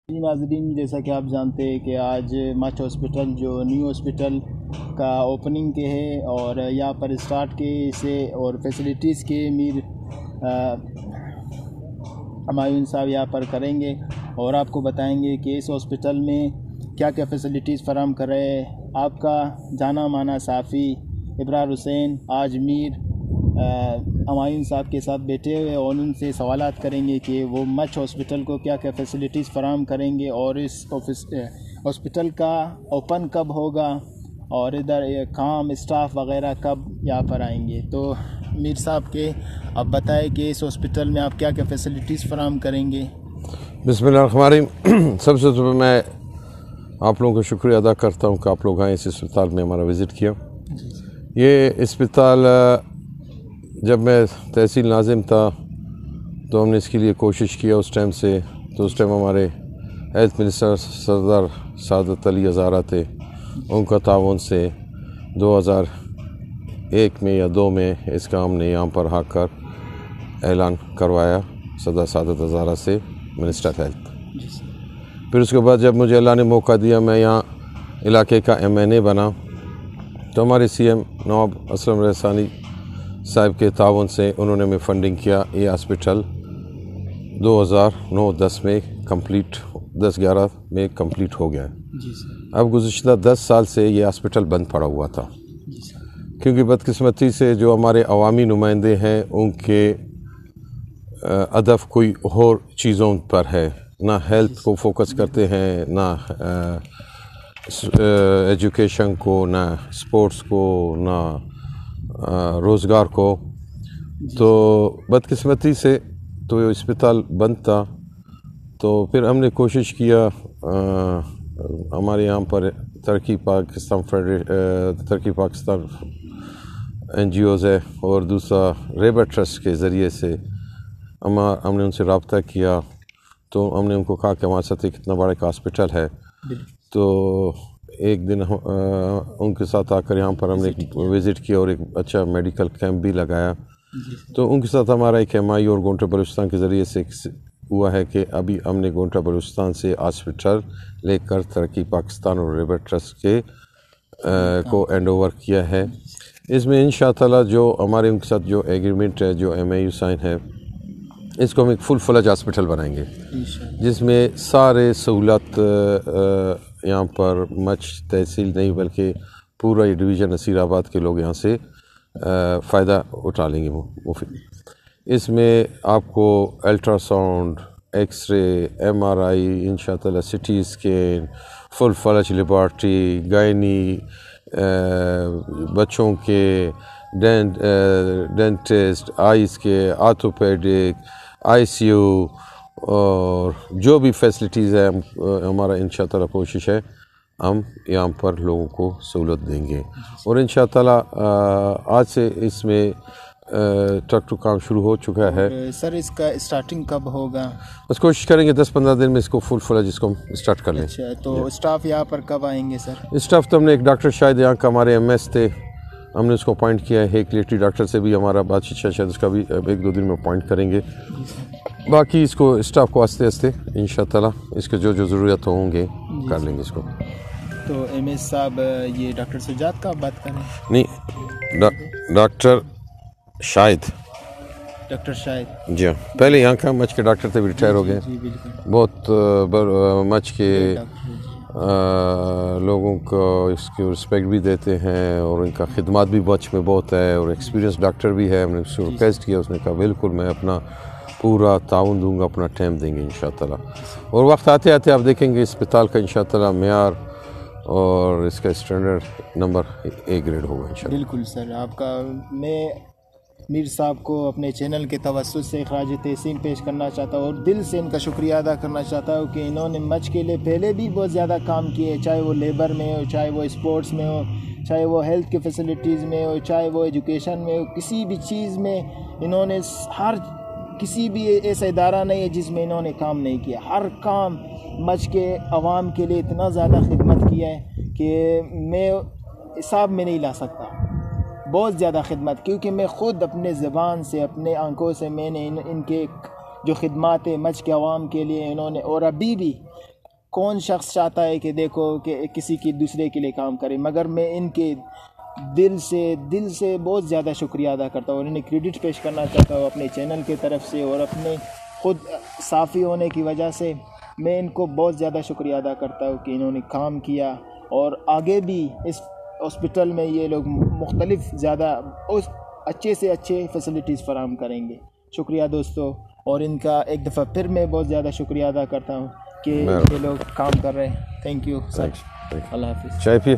جی ناظرین، جیسا کہ آپ جانتے ہیں کہ آج مچ ہاسپٹل جو نیو ہاسپٹل کا اوپننگ کے ہے اور یہاں پر اسٹارٹ کے سے اور فیسلٹیز کے میر ہمایون صاحب یہاں پر کریں گے اور آپ کو بتائیں گے کہ اس ہاسپٹل میں کیا کیا فیسلٹیز فراہم کر رہے ہیں۔ آپ کا جانا مانا صحافی ابرار حسین آج میر ہمایون صاحب کے ساتھ بیٹھے ہوئے اور ان سے سوالات کریں گے کہ وہ مچ ہاسپٹل کو کیا کیا فیسلٹیز فراہم کریں گے اور اس ہاسپٹل کا اوپن کب ہوگا اور ادھر کام اسٹاف وغیرہ کب یہاں پر آئیں گے۔ تو میر صاحب کے آپ بتائیں کہ اس ہاسپٹل میں آپ کیا کیا فیسلٹیز فراہم کریں گے۔ بسم اللہ الرحمن الرحیم۔ سب سے پہلے میں آپ لوگوں کا شکریہ ادا کرتا ہوں کہ آپ لوگ آئے اس اسپتال میں ہمارا وزٹ کیا۔ یہ اسپتال جب میں تحصیل ناظم تھا تو ہم نے اس کے لیے کوشش کیا اس ٹائم سے، تو اس ٹائم ہمارے ہیلتھ منسٹر سردار سعادت علی ہزارہ تھے، ان کا تعاون سے 2001 میں یا 2 میں اس کا ہم نے یہاں پر آ کر اعلان کروایا سردار سعادت ہزارہ سے، منسٹر ہیلتھ۔ پھر اس کے بعد جب مجھے اللہ نے موقع دیا میں یہاں علاقے کا MNA بنا، تو ہمارے CM نواب اسلم رحسانی صاحب کے تعاون سے انہوں نے ہمیں فنڈنگ کیا۔ یہ ہاسپٹل 2009-10 میں کمپلیٹ 10-11 میں کمپلیٹ ہو گیا ہے۔ اب گزشتہ 10 سال سے یہ ہاسپٹل بند پڑا ہوا تھا، کیونکہ بدقسمتی سے جو ہمارے عوامی نمائندے ہیں ان کے ہدف کوئی اور چیزوں پر ہے، نہ ہیلتھ کو فوکس کرتے ہیں، نہ ایجوکیشن کو، نہ سپورٹس کو، نہ روزگار کو۔ تو بدقسمتی سے تو یہ اسپتال بند تھا، تو پھر ہم نے کوشش کیا، ہمارے یہاں پر ترقی پاکستان NGOs ہے اور دوسرا ریبر ٹرسٹ کے ذریعے سے ہم نے ان سے رابطہ کیا، تو ہم نے ان کو کہا کہ ہمارے ساتھ ایک اتنا بڑا ایک ہاسپٹل ہے، تو ایک دن ان کے ساتھ آ کر یہاں پر ہم نے وزٹ کیا اور ایک اچھا میڈیکل کیمپ بھی لگایا۔ تو ان کے ساتھ ہمارا ایک MI اور گونٹا بلوچستان کے ذریعے سے ہوا ہے کہ ابھی ہم نے گونٹا بلوچستان سے ہاسپٹل لے کر ترقی پاکستان اور ریبر ٹرسٹ کے کو ہینڈ اوور کیا ہے۔ اس میں انشاءاللہ جو ہمارے ان کے ساتھ جو ایگریمنٹ ہے، جو MIU سائن ہے، اس کو ہم ایک فل فلج ہاسپٹل بنائیں گے، جس میں سارے سہولت یہاں پر مچ تحصیل نہیں بلکہ پورا یہ ڈویژن نصیر آباد کے لوگ یہاں سے فائدہ اٹھا لیں گے مفید۔ اس میں آپ کو ultra sound, X ray, MRI، انشاءاللہ CT اسکین، فل فلج لیبارٹری، گائنی، بچوں کے ڈینٹسٹ، آئیز کے، آرتھوپیڈک، ICU اور جو بھی فیسلٹیز ہے ہمارا انشاءاللہ کوشش ہے ہم یہاں پر لوگوں کو سہولت دیں گے، اور انشاءاللہ آج سے اس میں ٹرک ٹو کام شروع ہو چکا ہے۔ سر اس کا اسٹارٹنگ کب ہوگا؟ بس کوشش کریں گے 10-15 دن میں اس کو فل فلج اس کو اسٹارٹ کر لیں۔ اچھا، تو اسٹاف یہاں پر کب آئیں گے سر؟ اسٹاف تو ہم نے ایک ڈاکٹر شاید یہاں کا ہمارے MS تھے، ہم نے اس کو اپوائنٹ کیا ہے، ایک لیٹری ڈاکٹر سے بھی ہمارا بات چیت شاید اس کا بھی 1-2 دن میں اپوائنٹ کریں گے۔ باقی اس کو اسٹاف کو آہستہ آہستہ انشاءاللہ اس کے جو ضرورت ہوں گے کر لیں گے اس کو۔ تو MS صاحب یہ ڈاکٹر سجاد کا بات کریں؟ نہیں، ڈاکٹر شاہد جی ہاں، پہلے یہاں کا مچ کے ڈاکٹر تھے، بھی ریٹائر ہو گئے۔ بہت مچ کے لوگوں کو اس کی رسپیکٹ بھی دیتے ہیں اور ان کا خدمات بھی مچ میں بہت ہے، اور ایکسپیرینس ڈاکٹر بھی ہے۔ ہم نے اس کو ریکویسٹ کیا، اس نے کہا بالکل میں اپنا پورا تعاون دوں گا، اپنا ٹائم دیں گے انشاءاللہ، اور وقت آتے آتے آپ دیکھیں گے اسپتال کا انشاءاللہ معیار اور اس کا اسٹینڈرڈ نمبر A گریڈ ہوگا انشاءاللہ۔ بالکل سر، آپ کا میں میر صاحب کو اپنے چینل کے توسط سے خراج تحسین پیش کرنا چاہتا ہوں اور دل سے ان کا شکریہ ادا کرنا چاہتا ہوں کہ انہوں نے مچ کے لیے پہلے بھی بہت زیادہ کام کیے، چاہے وہ لیبر میں ہو، چاہے وہ اسپورٹس میں ہو، چاہے وہ ہیلتھ کی فیسلٹیز میں ہو، چاہے وہ ایجوکیشن میں ہو، کسی بھی چیز میں انہوں نے کسی بھی ایسا ادارہ نہیں ہے جس میں انہوں نے کام نہیں کیا۔ ہر کام مچ کے عوام کے لیے اتنا زیادہ خدمت کیا ہے کہ میں حساب میں نہیں لا سکتا، بہت زیادہ خدمت، کیونکہ میں خود اپنے زبان سے، اپنے آنکھوں سے میں نے ان کے جو خدمات مچ کے عوام کے لیے انہوں نے، اور ابھی بھی کون شخص چاہتا ہے کہ دیکھو کہ کسی کی دوسرے کے لیے کام کرے، مگر میں ان کے دل سے بہت زیادہ شکریہ ادا کرتا ہوں اور انہیں کریڈٹ پیش کرنا چاہتا ہوں اپنے چینل کی طرف سے، اور اپنے خود صافی ہونے کی وجہ سے میں ان کو بہت زیادہ شکریہ ادا کرتا ہوں کہ انہوں نے کام کیا، اور آگے بھی اس ہاسپٹل میں یہ لوگ مختلف زیادہ اچھے سے اچھے فیسلٹیز فراہم کریں گے۔ شکریہ دوستو، اور ان کا ایک دفعہ پھر میں بہت زیادہ شکریہ ادا کرتا ہوں کہ یہ لوگ کام کر رہے ہیں۔ تھینک یو سر، اللہ حافظ۔ چائے پیے۔